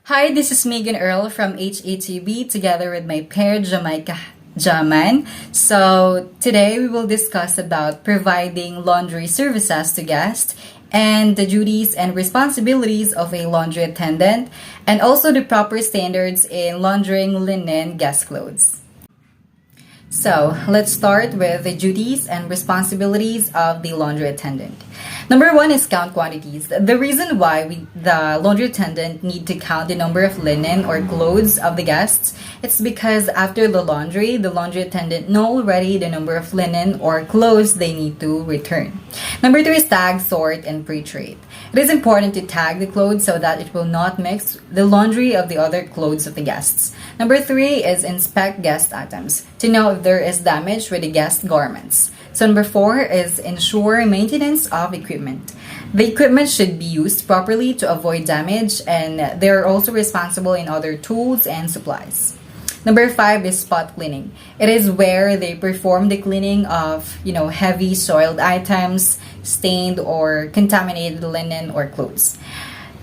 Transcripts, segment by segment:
Hi, this is Megan Earl from H.212 together with my pair Jamayca Jaman. So today we will discuss about providing laundry services to guests and the duties and responsibilities of a laundry attendant and also the proper standards in laundering linen guest clothes. So let's start with the duties and responsibilities of the laundry attendant. Number one is count quantities. The reason why the laundry attendant need to count the number of linen or clothes of the guests, it's because after the laundry attendant know already the number of linen or clothes they need to return. Number two is tag, sort, and pre-treat. It is important to tag the clothes so that it will not mix the laundry of the other clothes of the guests. Number three is inspect guest items to know if there is damage with the guest garments. So number four is ensure maintenance of equipment. The equipment should be used properly to avoid damage, and they're also responsible in other tools and supplies. Number five is spot cleaning. It is where they perform the cleaning of, heavy soiled items, stained or contaminated linen or clothes.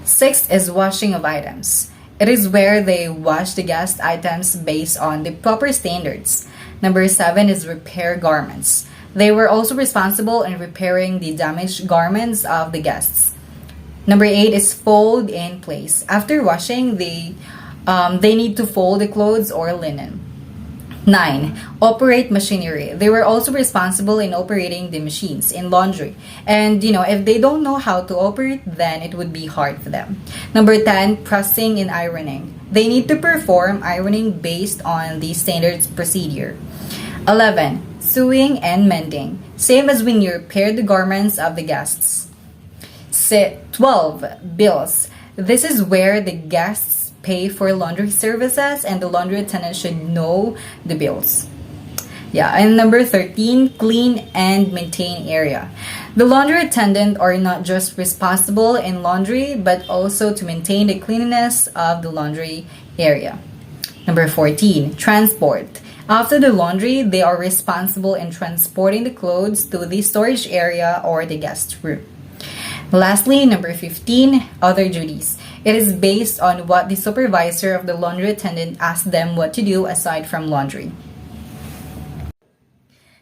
Six is washing of items. It is where they wash the guest items based on the proper standards. Number seven is repair garments. They were also responsible in repairing the damaged garments of the guests. Number eight is fold in place. After washing, they need to fold the clothes or linen. 9. Operate machinery. They were also responsible in operating the machines in laundry. And, if they don't know how to operate, then it would be hard for them. Number 10, pressing and ironing. They need to perform ironing based on the standards procedure. 11. Sewing and mending. Same as when you repair the garments of the guests. 12. Bills. This is where the guests pay for laundry services and the laundry attendant should know the bills. And number 13, clean and maintain area. The laundry attendant are not just responsible in laundry but also to maintain the cleanliness of the laundry area. Number 14, transport. After the laundry, they are responsible in transporting the clothes to the storage area or the guest room. Lastly, number 15, other duties. It is based on what the supervisor of the laundry attendant asks them what to do aside from laundry.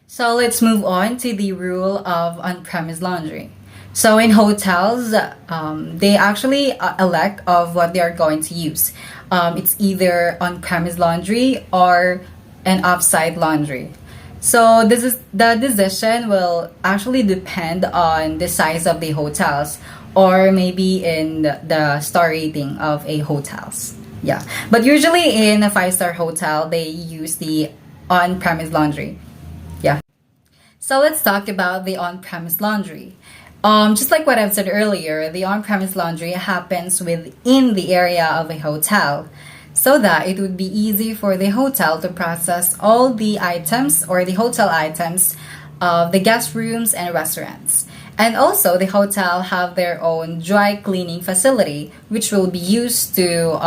So let's move on to the rule of on-premise laundry. So in hotels, they actually elect of what they are going to use. It's either on-premise laundry or an off-site laundry. So the decision will actually depend on the size of the hotels or maybe in the star rating of a hotels. But usually in a 5-star hotel, they use the on-premise laundry. So let's talk about the on-premise laundry. Just like what I've said earlier, the on-premise laundry happens within the area of a hotel, so that it would be easy for the hotel to process all the items or the hotel items of the guest rooms and restaurants. And also, the hotel have their own dry cleaning facility, which will be used to,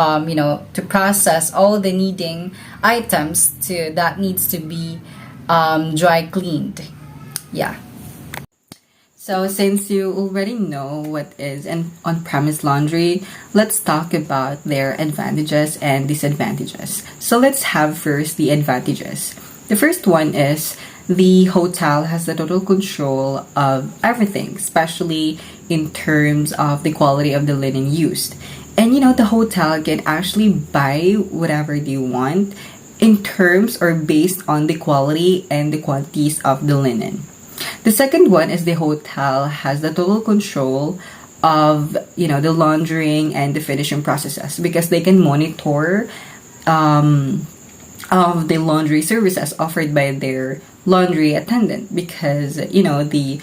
to process all the needing items that needs to be dry cleaned. So since you already know what is an on-premise laundry, let's talk about their advantages and disadvantages. So let's have first the advantages. The first one is the hotel has the total control of everything, especially in terms of the quality of the linen used. And the hotel can actually buy whatever they want in terms or based on the quality and the quantities of the linen. The second one is the hotel has the total control of the laundering and the finishing processes because they can monitor of the laundry services offered by their laundry attendant because the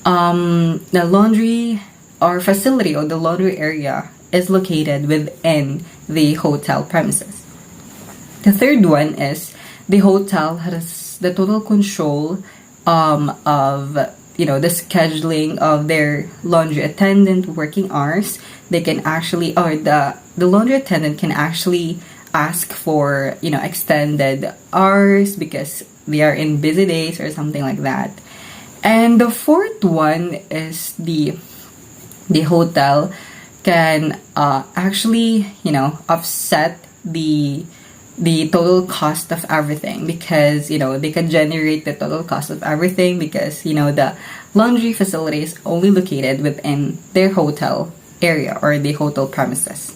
laundry or facility or the laundry area is located within the hotel premises. The third one is the hotel has the total control of the scheduling of their laundry attendant working hours. They can actually, or the laundry attendant can actually ask for extended hours because they are in busy days or something like that. And the fourth one is the hotel can actually, offset the total cost of everything, because they can generate the total cost of everything, because the laundry facility is only located within their hotel area or the hotel premises.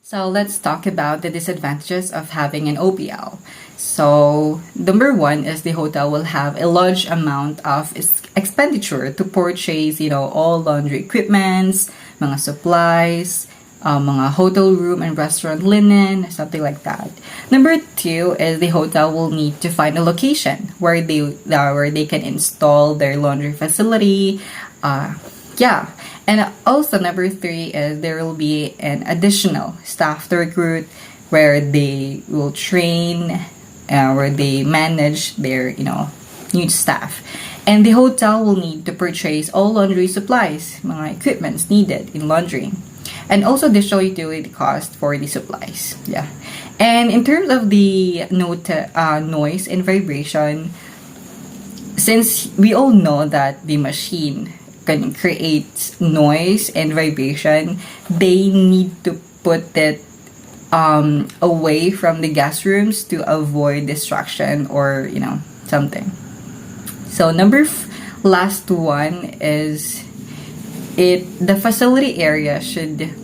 So let's talk about the disadvantages of having an OPL. So number one is the hotel will have a large amount of expenditure to purchase, all laundry equipments, mga supplies, mga hotel room and restaurant linen, something like that. Number two is the hotel will need to find a location where they can install their laundry facility. And also number three is there will be an additional staff to recruit, where they will train, where they manage their new staff. And the hotel will need to purchase all laundry supplies, mga equipments needed in laundering. And also additional utility cost for the supplies. Yeah. And in terms of the noise and vibration, since we all know that the machine can create noise and vibration, they need to put it away from the guest rooms to avoid distraction or something. So last one is the facility area should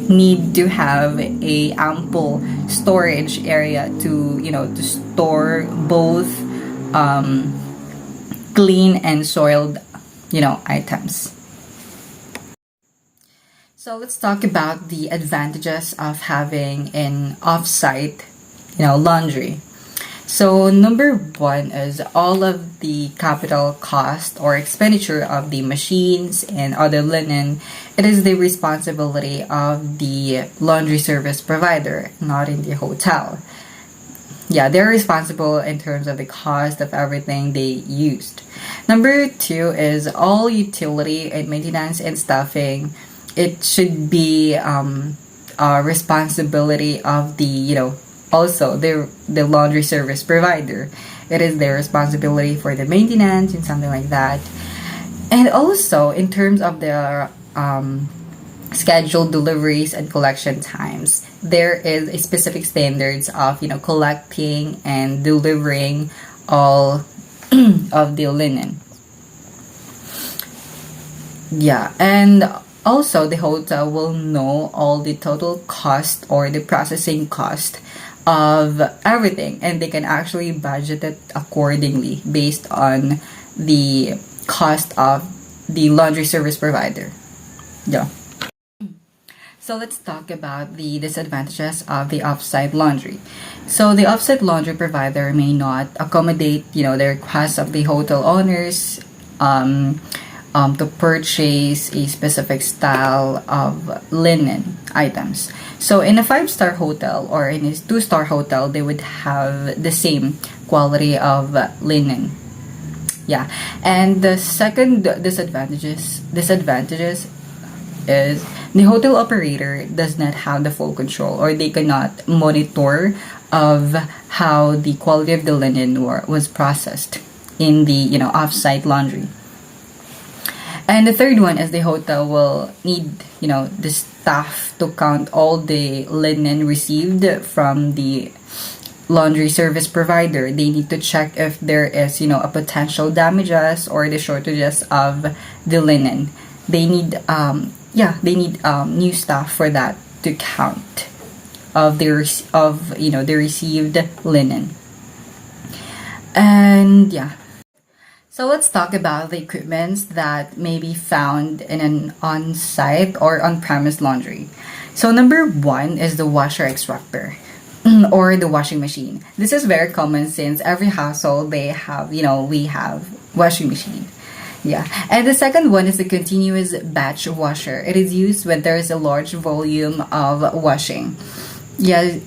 need to have a ample storage area to to store both clean and soiled items. So let's talk about the advantages of having an off-site laundry. So number one is all of the capital cost or expenditure of the machines and other linen. It is the responsibility of the laundry service provider, not in the hotel. Yeah, they're responsible in terms of the cost of everything they used. Number two is all utility and maintenance and staffing. It should be a responsibility of the also the laundry service provider. It is their responsibility for the maintenance and something like that. And also in terms of their scheduled deliveries and collection times, there is a specific standards of collecting and delivering all of the linen. Yeah, and also the hotel will know all the total cost or the processing cost of everything, and they can actually budget it accordingly based on the cost of the laundry service provider. Yeah. So let's talk about the disadvantages of the offsite laundry. So the offsite laundry provider may not accommodate, the requests of the hotel owners to purchase a specific style of linen items. So in a 5-star hotel or in a 2-star hotel, they would have the same quality of linen. Yeah, and the second disadvantages is the hotel operator does not have the full control, or they cannot monitor of how the quality of the linen was processed in the off-site laundry. And the third one is the hotel will need the staff to count all the linen received from the laundry service provider. They need to check if there is a potential damages or the shortages of the linen. They need new staff for that to count of the received linen. And yeah. So let's talk about the equipments that may be found in an on-site or on-premise laundry. So number one is the washer extractor or the washing machine. This is very common since every household we have washing machine. Yeah. And the second one is the continuous batch washer. It is used when there is a large volume of washing. Yeah.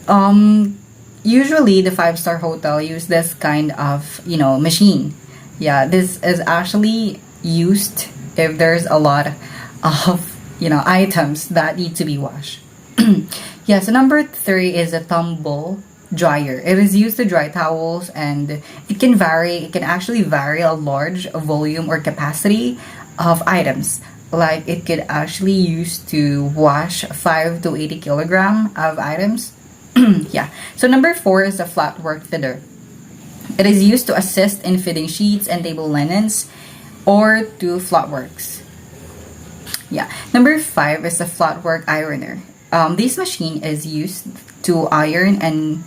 Usually the 5-star hotel use this kind of machine. Yeah, this is actually used if there's a lot of items that need to be washed. Yeah, so number 3 is a tumble dryer. It is used to dry towels, and it can actually vary a large volume or capacity of items. like it could actually use to wash 5 to 80 kilogram of items. Yeah. So number 4 is the flat work feeder. It is used to assist in fitting sheets and table linens or to flat works. Yeah. Number 5 is the flat work ironer. This machine is used to iron and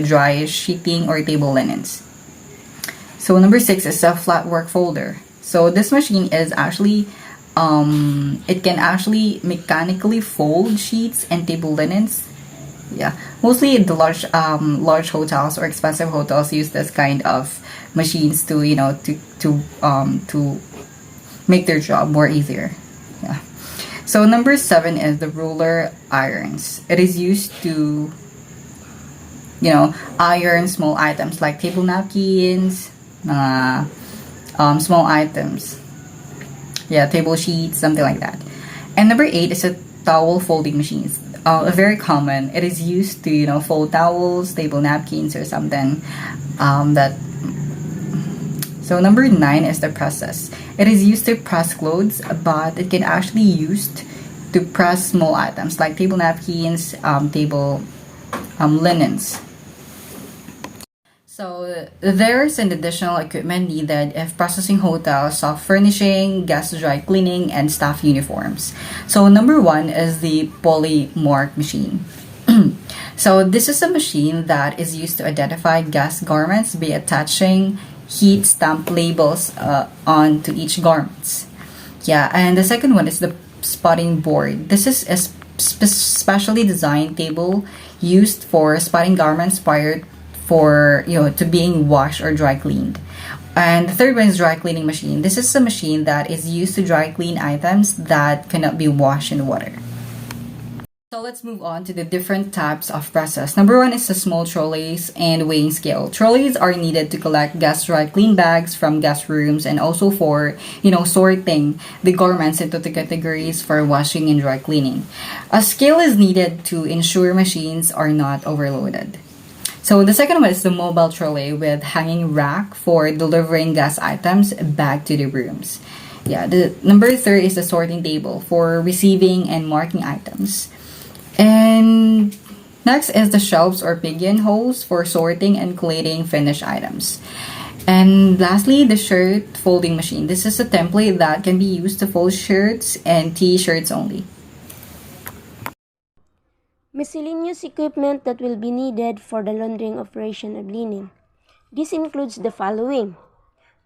dry sheeting or table linens. So number 6 is a flat work folder. So this machine is actually it can actually mechanically fold sheets and table linens. Yeah, mostly the large hotels or expensive hotels use this kind of machines to to make their job more easier. Yeah. So number 7 is the roller irons. It is used to iron small items like table napkins, small items. Yeah, table sheets, something like that. And number 8 is a towel folding machines. Very common. It is used to fold towels, table napkins, or something. So number 9 is the presses. It is used to press clothes, but it can actually used to press small items like table napkins, table linens. So there's an additional equipment needed if processing hotels, soft furnishing, guest dry cleaning, and staff uniforms. So number 1 is the polymark machine. So this is a machine that is used to identify guest garments by attaching heat stamp labels onto each garments. Yeah, and the second one is the spotting board. This is a specially designed table used for spotting garments prior for to being washed or dry cleaned. And the third one is dry cleaning machine. This is a machine that is used to dry clean items that cannot be washed in water. So let's move on to the different types of presses. Number 1 is the small trolleys and weighing scale. Trolleys are needed to collect guest dry clean bags from guest rooms and also for sorting the garments into the categories for washing and dry cleaning. A scale is needed to ensure machines are not overloaded. So the second one is the mobile trolley with hanging rack for delivering gas items back to the rooms. Yeah, the number 3 is the sorting table for receiving and marking items. And next is the shelves or pigeonholes for sorting and collating finished items. And lastly, the shirt folding machine. This is a template that can be used to fold shirts and t-shirts only. Miscellaneous equipment that will be needed for the laundering operation of linen. This includes the following: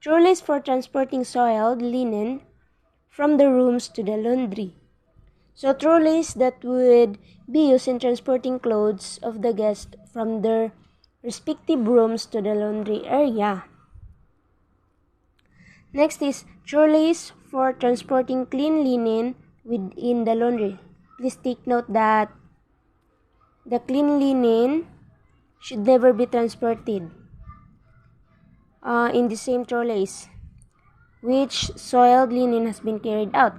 trolleys for transporting soiled linen from the rooms to the laundry. So trolleys that would be used in transporting clothes of the guests from their respective rooms to the laundry area. Next is trolleys for transporting clean linen within the laundry. Please take note that the clean linen should never be transported in the same trolleys which soiled linen has been carried out.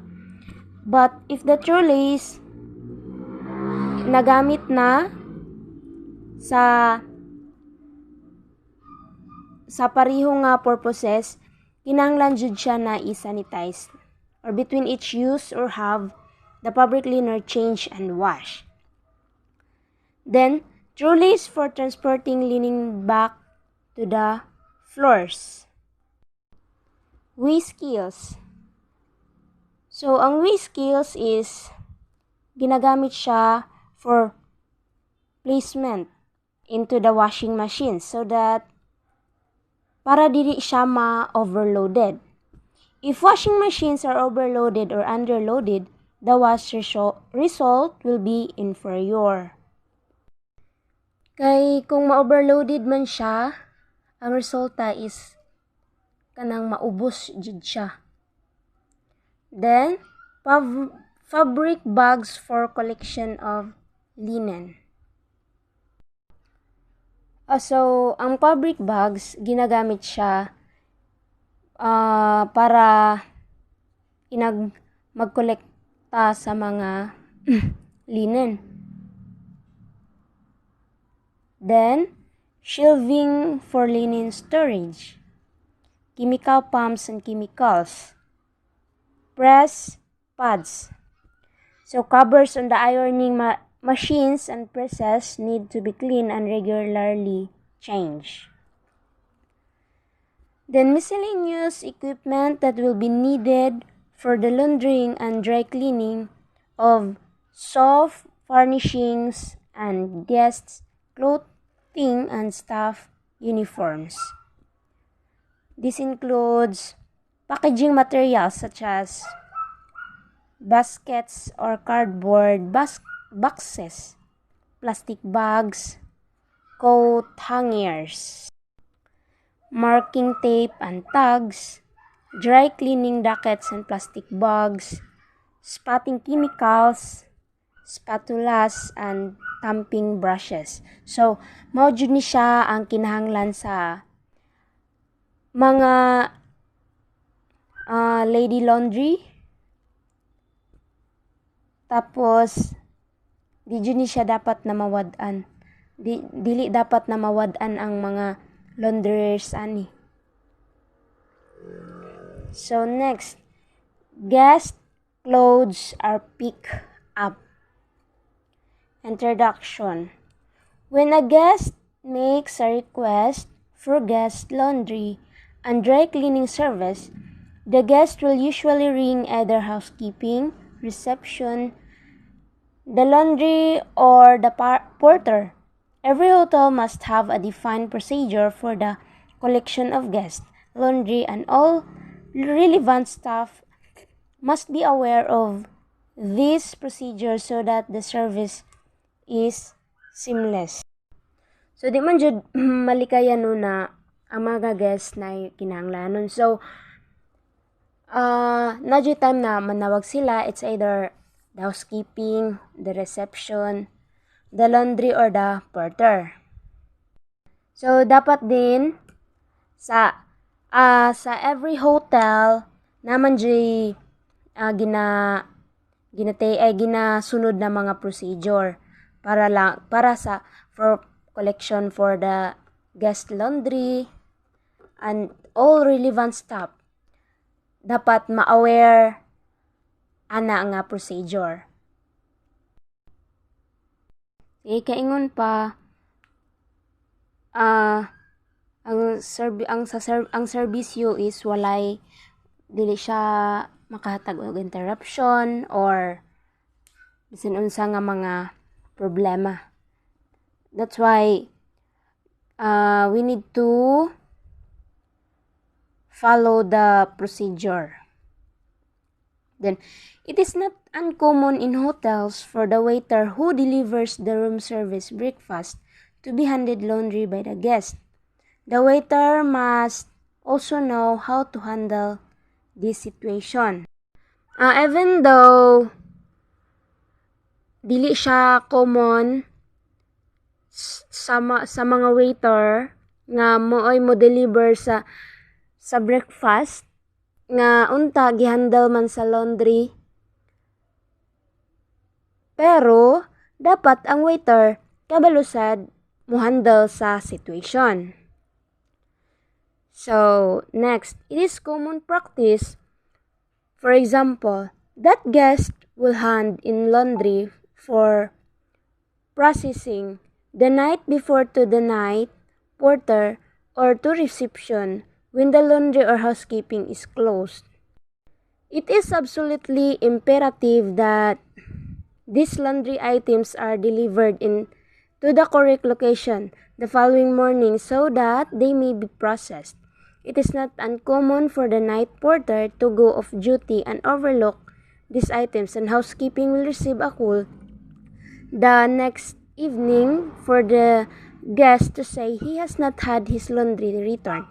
But if the trolleys nagamit na sa pareho nga purposes, kinahanglan jud siya na i-sanitize or between each use or have the fabric cleaner change and wash. Then, trolleys for transporting linen back to the floors. Weigh scales. So, ang weigh scales is ginagamit siya for placement into the washing machine so that para dili siya ma-overloaded. If washing machines are overloaded or underloaded, the wash result will be inferior. Kay kung ma-overloaded man siya, ang resulta is kanang maubos jud siya. Then, fabric bags for collection of linen. So, ang fabric bags, ginagamit siya para magkolekta sa mga linen. Then, shelving for linen storage. Chemical pumps and chemicals. Press pads. So covers on the ironing machines and presses need to be cleaned and regularly changed. Then miscellaneous equipment that will be needed for the laundering and dry cleaning of soft furnishings and guests' clothing and staff uniforms. This includes packaging materials such as baskets or cardboard boxes, plastic bags, coat hangers, marking tape and tags, dry cleaning dockets and plastic bags, spotting chemicals, spatulas, and tamping brushes. So, mao jud ni siya ang kinahanglan sa mga lady laundry. Tapos, di jud ni siya dapat na mawad-an. Dili dapat na mawad-an ang mga launderers ani. So next, guest clothes are picked up. Introduction. When a guest makes a request for guest laundry and dry cleaning service, the guest will usually ring either housekeeping, reception, the laundry, or the porter. Every hotel must have a defined procedure for the collection of guests, laundry, and all relevant staff must be aware of this procedure so that the service is seamless. So, di man jud malikayan no na ang mga guests na kinahanglanon. So, na jud time na manawag sila, it's either the housekeeping, the reception, the laundry, or the porter. So, dapat din sa every hotel naman jay ginasunod na mga procedure for collection for the guest laundry and all relevant staff. Dapat ma-aware ana nga procedure. Kaingon pa ang serbisyo is walay dili siya makahatag og interruption or bisan unsa nga mga problema. That's why we need to follow the procedure. Then, it is not uncommon in hotels for the waiter who delivers the room service breakfast to be handed laundry by the guest. The waiter must also know how to handle this situation. Even though dili siya common sa mga waiter nga mo'y mo deliver sa breakfast nga unta gihandle man sa laundry, pero dapat ang waiter kabalusad mo handle sa situation. So, next, it is common practice, for example, that guest will hand in laundry for processing the night before to the night porter or to reception when the laundry or housekeeping is closed. It is absolutely imperative that these laundry items are delivered to the correct location the following morning so that they may be processed. It is not uncommon for the night porter to go off duty and overlook these items, and housekeeping will receive a call the next evening for the guest to say he has not had his laundry returned.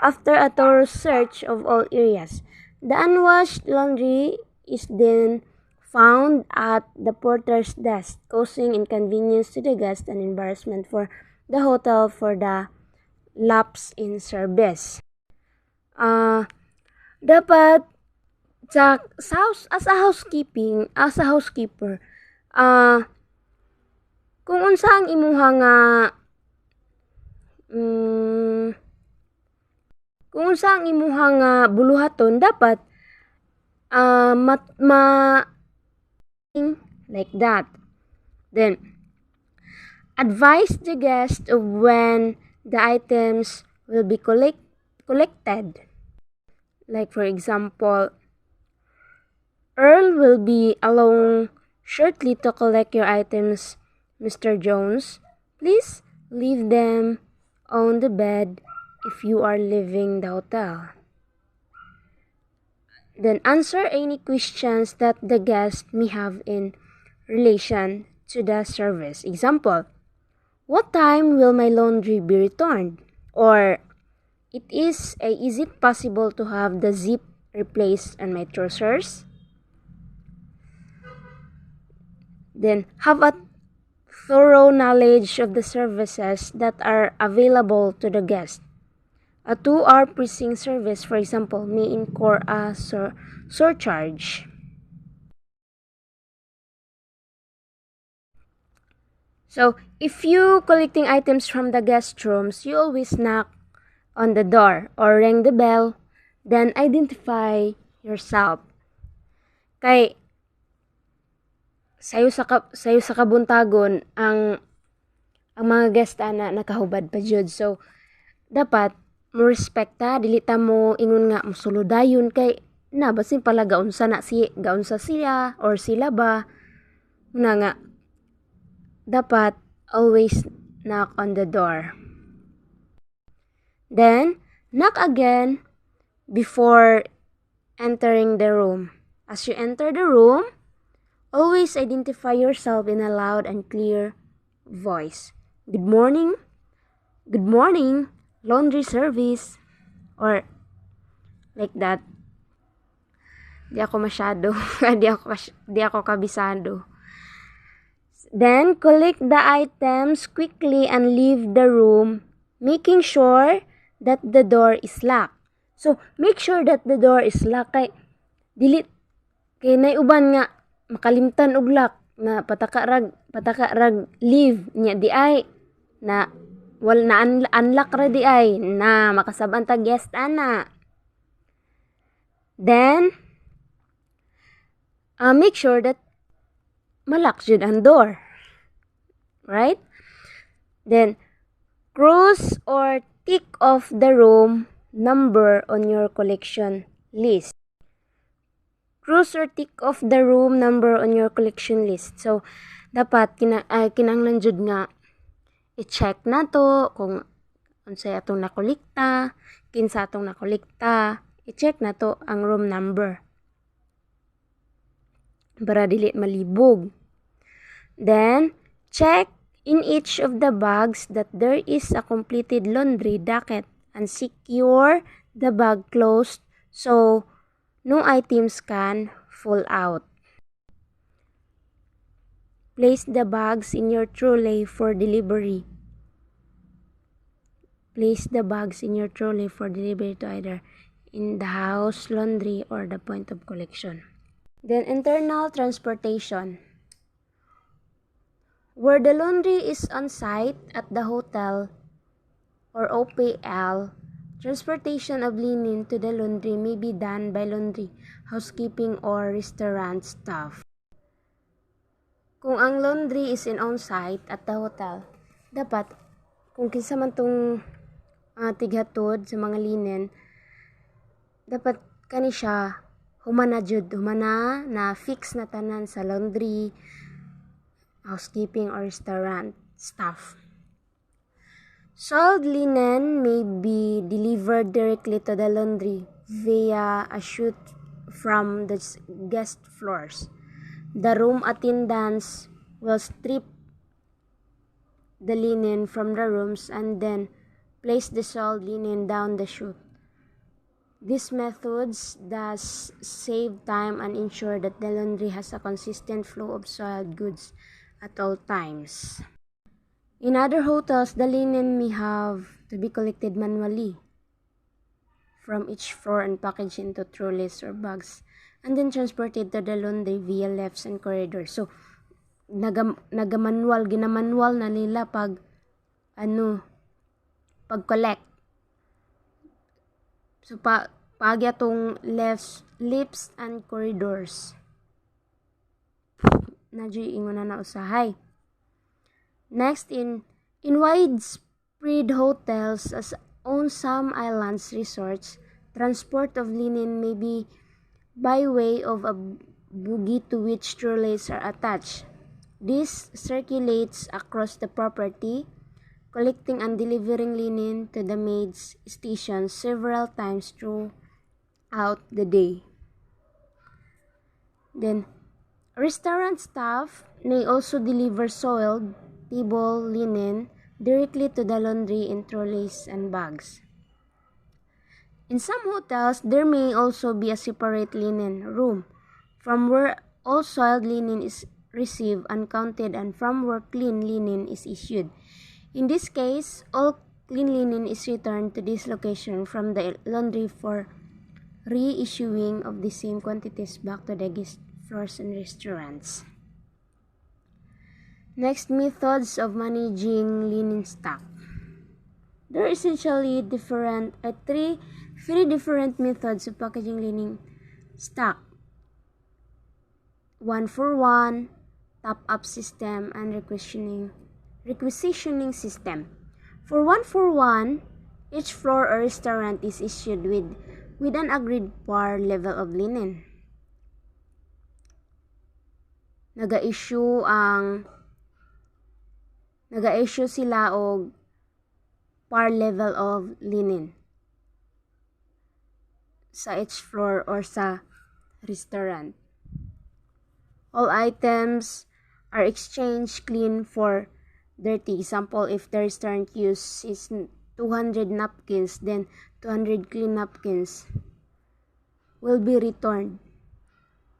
After a thorough search of all areas, the unwashed laundry is then found at the porter's desk, causing inconvenience to the guest and embarrassment for the hotel for the lapse in service. Dapat as a housekeeper, kung unsa ang imuha nga buluhaton, dapat like that. Then advise the guest of when the items will be collected. Like for example, Earl will be along shortly to collect your items, Mr. Jones. Please leave them on the bed if you are leaving the hotel. Then answer any questions that the guest may have in relation to the service. Example, what time will my laundry be returned? Or is it possible to have the zip replaced on my trousers? Then have a thorough knowledge of the services that are available to the guest. A 2-hour precinct service, for example, may incur a surcharge. So, if you collecting items from the guest rooms, you always knock on the door or ring the bell, then identify yourself. Kay sayo sa kabuntagon ang mga guest ana nakahubad pa jud. So dapat mo respekta, dili ta mo ingon nga musuludayon kay na basin pala gaunsa sila or sila ba muna nga dapat always knock on the door. Then knock again before entering the room. As you enter the room, always identify yourself in a loud and clear voice. Good morning, laundry service, or like that. Di ako masyado, di ako kabisado. Then, collect the items quickly and leave the room, making sure that the door is locked. So, make sure that the door is locked. Kay naiuban nga, makalimtan og lock na pataka rag leave niya di ay na unlock ra di ay na makasabang ta guest ana. Then make sure that malak jud ang door, right? Then cross or tick off the room number on your collection list. Cross or tick off the room number on your collection list. So, dapat kinahanglan jud nga i-check na to kung unsay atong nakolekta, kinsa atong nakolekta, i-check na to ang room number para dili malibog. Then, check in each of the bags that there is a completed laundry docket and secure the bag closed so no items can fall out. Place the bags in your trolley for delivery. Place the bags in your trolley for delivery to either in the house, laundry, or the point of collection. Then internal transportation. Where the laundry is on site at the hotel or OPL, transportation of linen to the laundry may be done by laundry, housekeeping, or restaurant staff. Kung ang laundry is on-site at the hotel, dapat, kung kinsa man tong tighatod sa mga linen, dapat kani siya humana na fix na tanan sa laundry, housekeeping, or restaurant staff. Soiled linen may be delivered directly to the laundry via a chute from the guest floors. The room attendants will strip the linen from the rooms and then place the soiled linen down the chute. These methods thus save time and ensure that the laundry has a consistent flow of soiled goods at all times. In other hotels, the linen may have to be collected manually from each floor and packaged into trolleys or bags and then transported to the laundry via lifts and corridors. So, ginamanual na nila pag collect. So, paagya tong lifts and corridors. Nadyo ingon na usahay. Next, in widespread hotels as on some islands resorts, transport of linen may be by way of a buggy to which trolleys are attached. This circulates across the property, collecting and delivering linen to the maids' stations several times throughout the day. Then, restaurant staff may also deliver soiled table linen directly to the laundry in trolleys and bags. In some hotels, there may also be a separate linen room from where all soiled linen is received and counted and from where clean linen is issued. In this case, all clean linen is returned to this location from the laundry for reissuing of the same quantities back to the guest floors and restaurants. Next, methods of managing linen stock. There are essentially three different methods of packaging linen stock. 1-for-1, top-up system, and requisitioning system. For 1-for-1, each floor or restaurant is issued with an agreed par level of linen. Naga-issue sila og par level of linen sa each floor or sa restaurant. All items are exchanged clean for dirty. Example, if the restaurant use is 200 napkins, then 200 clean napkins will be returned.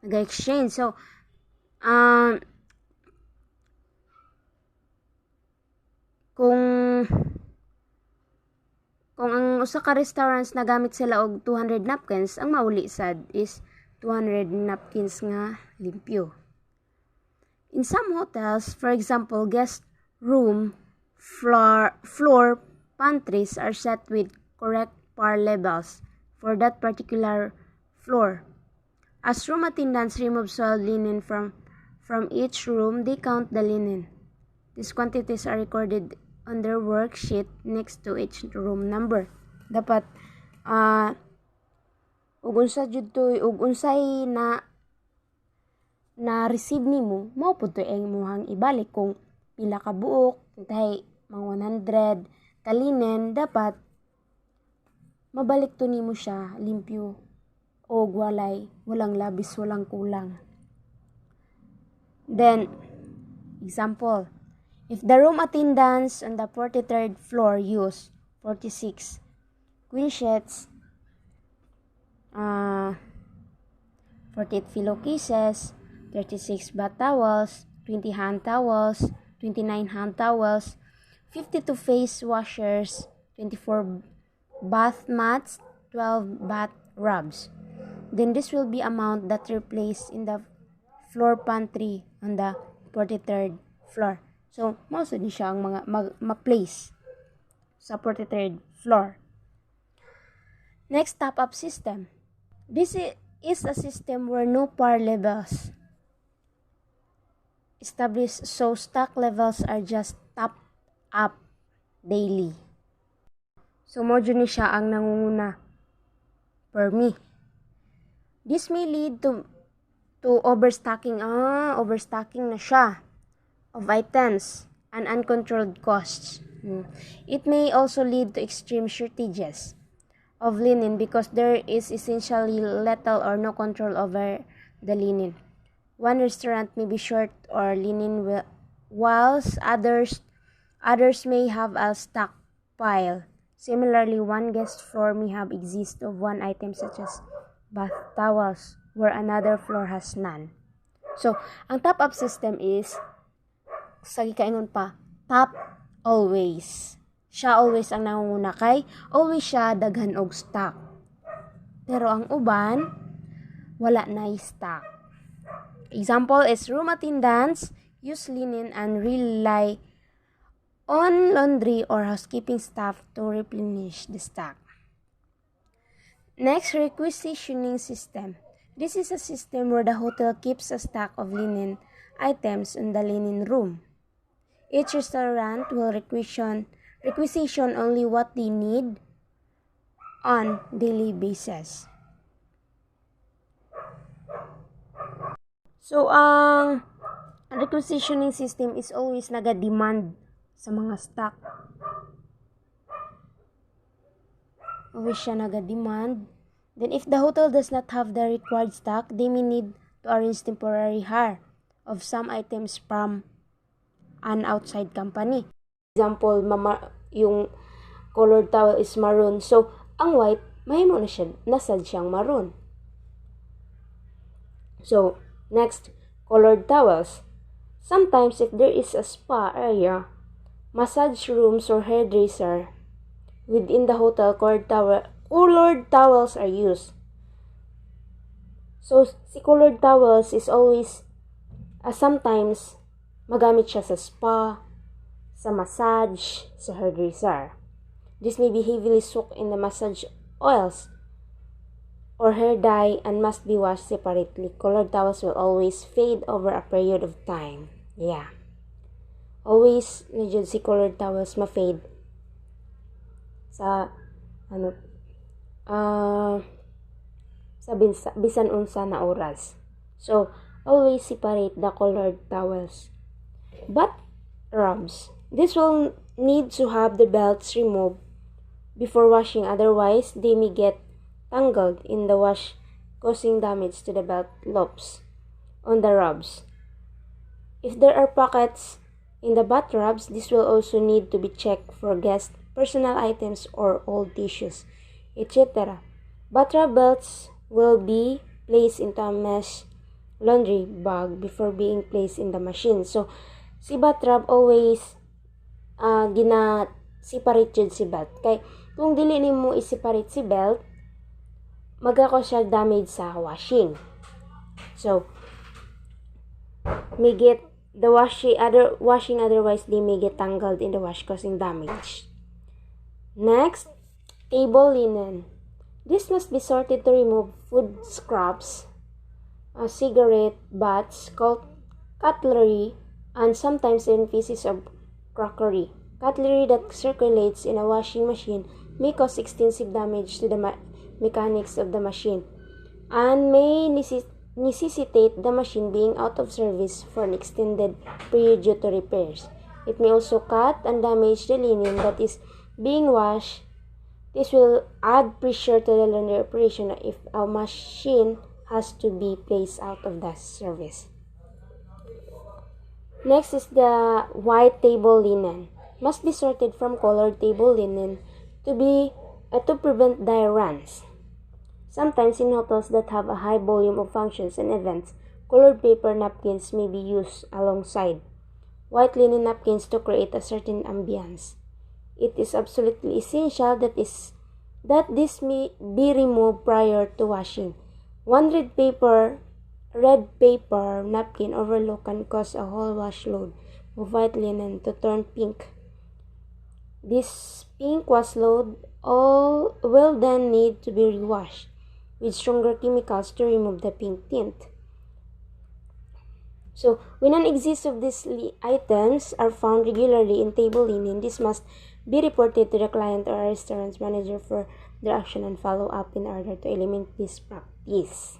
Naga-exchange. So, kung ang usa ka restaurants nagamit sila og 200 napkins, ang mauli sad is 200 napkins nga limpyo. In some hotels, for example, guest room floor pantries are set with correct par levels for that particular floor. As room attendants remove soiled linen from each room, they count the linen. These quantities are recorded on their worksheet next to each room number. Dapat ug unsay na receive nimo, mao pud to ang imong ibalik. Kung pila ka buok, tay mga 100 ka linen, dapat mabalik to nimo siya limpyo o walang labis, walang kulang. Then, example, if the room attendants on the 43rd floor use 46 queen sheets, 48 pillowcases, 36 bath towels, 20 hand towels, 29 hand towels, 52 face washers, 24 bath mats, 12 bath rugs. Then this will be amount that replaced in the floor pantry on the 43rd floor. So, mauso din siya ang mga ma-place sa 43rd floor. Next, top-up system. This is a system where no par levels established, so stock levels are just top up daily. So, modyo ni siya ang nangunguna per me. This may lead to overstocking. Overstocking na siya of items and uncontrolled costs. It may also lead to extreme shortages of linen because there is essentially little or no control over the linen. One restaurant may be short or linen whilst others may have a stockpile. Similarly, one guest floor may have exist of one item such as bath towels where another floor has none. So, ang top-up system is sa gikaingon pa, top always. Siya always ang nangunguna kay always siya daghan og stock. Pero ang uban wala na stock. Example is room attendants use linen and rely on laundry or housekeeping staff to replenish the stock. Next, requisitioning system. This is a system where the hotel keeps a stock of linen items in the linen room. Each restaurant will requisition only what they need on daily basis. So, ang requisitioning system is always naga-demand sa mga stock. Always siya naga-demand. Then, if the hotel does not have the required stock, they may need to arrange temporary hire of some items from an outside company. Example, yung colored towel is maroon. So, ang white, mahimo na siya, nasad siyang maroon. So, next, colored towels. Sometimes, if there is a spa area, massage rooms, or hairdresser within the hotel, colored towels are used. So, si colored towels is always, sometimes, magamit siya sa spa, sa massage, sa hairdresser. This may be heavily soaked in the massage oils or hair dye and must be washed separately. Colored towels will always fade over a period of time. Yeah. Always, medyo si colored towels ma-fade sa bisan unsa na oras. So, always separate the colored towels. Bathrobs. This will need to have the belts removed before washing, otherwise they may get tangled in the wash, causing damage to the belt loops on the robes. If there are pockets in the bathrobs, this will also need to be checked for guest personal items or old tissues, etc. Bathrobe belts will be placed into a mesh laundry bag before being placed in the machine. So, si bathrobe always gina-separate yun si belt. Kay, kung dili nimo i-separate si belt, magkako siya damage sa washing. So, may get the washing, otherwise they may get tangled in the wash, causing damage. Next, table linen. This must be sorted to remove food scraps, cigarette butts, cutlery, and sometimes even pieces of crockery. Cutlery that circulates in a washing machine may cause extensive damage to the mechanics of the machine and may necessitate the machine being out of service for an extended period due to repairs. It may also cut and damage the linen that is being washed. This will add pressure to the laundry operation if a machine has to be placed out of the service. Next is the white table linen. Must be sorted from colored table linen to prevent dye runs. Sometimes in hotels that have a high volume of functions and events, colored paper napkins may be used alongside white linen napkins to create a certain ambience. It is absolutely essential that this may be removed prior to washing. One red paper napkin overload can cause a whole wash load of white linen to turn pink. This pink wash load will then need to be rewashed with stronger chemicals to remove the pink tint. So, when an excess of these items are found regularly in table linen, this must be reported to the client or restaurant's manager for their action and follow up in order to eliminate this practice.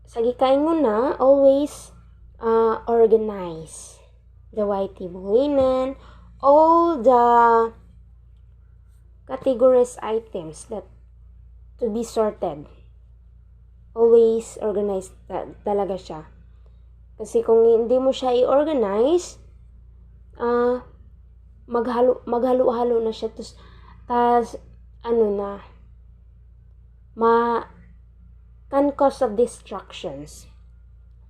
Sa gikaingon na, always organize the white table linen, all the categories items that to be sorted. Always organize talaga siya. Kasi kung hindi mo siya i-organize, maghalo-halo na siya. Tas can cause of distractions.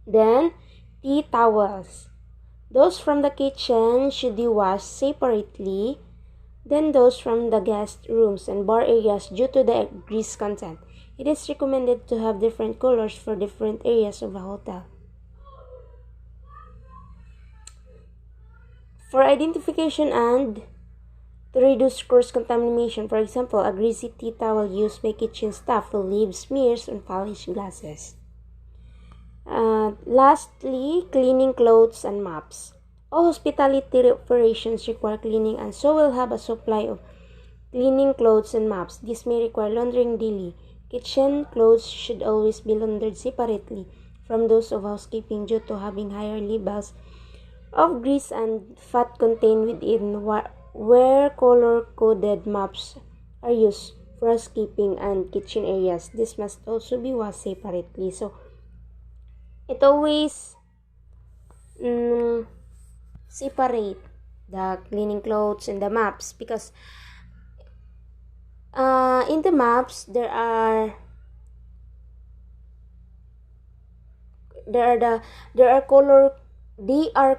Then, tea towels. Those from the kitchen should be washed separately than those from the guest rooms and bar areas due to the grease content. It is recommended to have different colors for different areas of a hotel. For identification and to reduce cross-contamination. For example, a greasy tea towel used by kitchen staff will leave smears on polished glasses. Lastly, cleaning clothes and mops. All hospitality operations require cleaning, and so will have a supply of cleaning clothes and mops. This may require laundering daily. Kitchen clothes should always be laundered separately from those of housekeeping due to having higher levels of grease and fat contained within, where color-coded mops are used for housekeeping and kitchen areas. This must also be washed separately. So, it always separate the cleaning clothes and the mops, because in the mops there are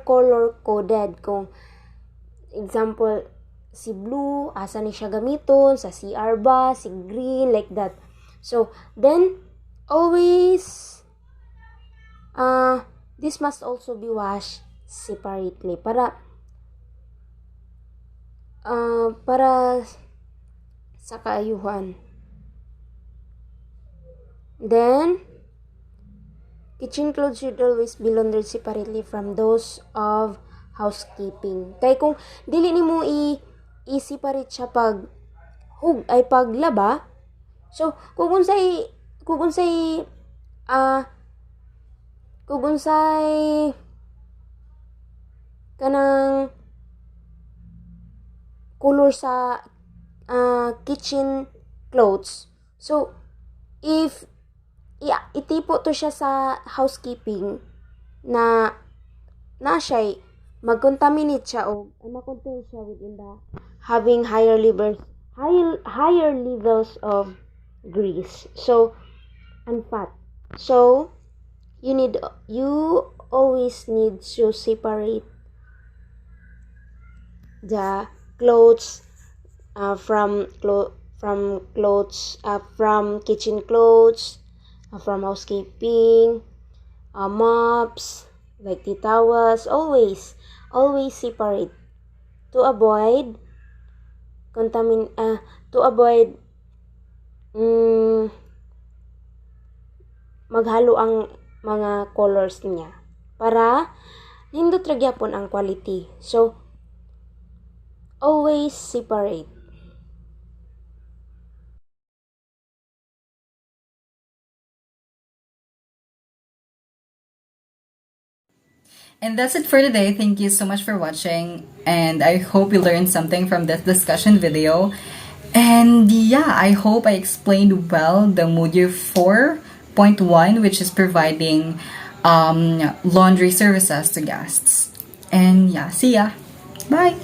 color coded. Kung example, si blue asa ni siya gamiton, sa CR ba, si green, like that. So then always this must also be washed separately para sa kaayuhan. Then kitchen clothes should always be laundered separately from those of housekeeping. Kay kung dili nimo i-separate siya paglaba, so kung unsay kanang color sa kitchen clothes, so if itipo to siya sa housekeeping na siya mag-contaminate siya o ma-contain siya within the having higher levels of grease, so and fat. So you always need to separate the clothes from kitchen clothes, from housekeeping, mops, like the towels, always separate to avoid maghalo ang mga colors niya para nindot ra gyapon ang quality. So always separate. And that's it for today. Thank you so much for watching. And I hope you learned something from this discussion video. And yeah, I hope I explained well the module 4.1, which is providing laundry services to guests. And yeah, see ya. Bye.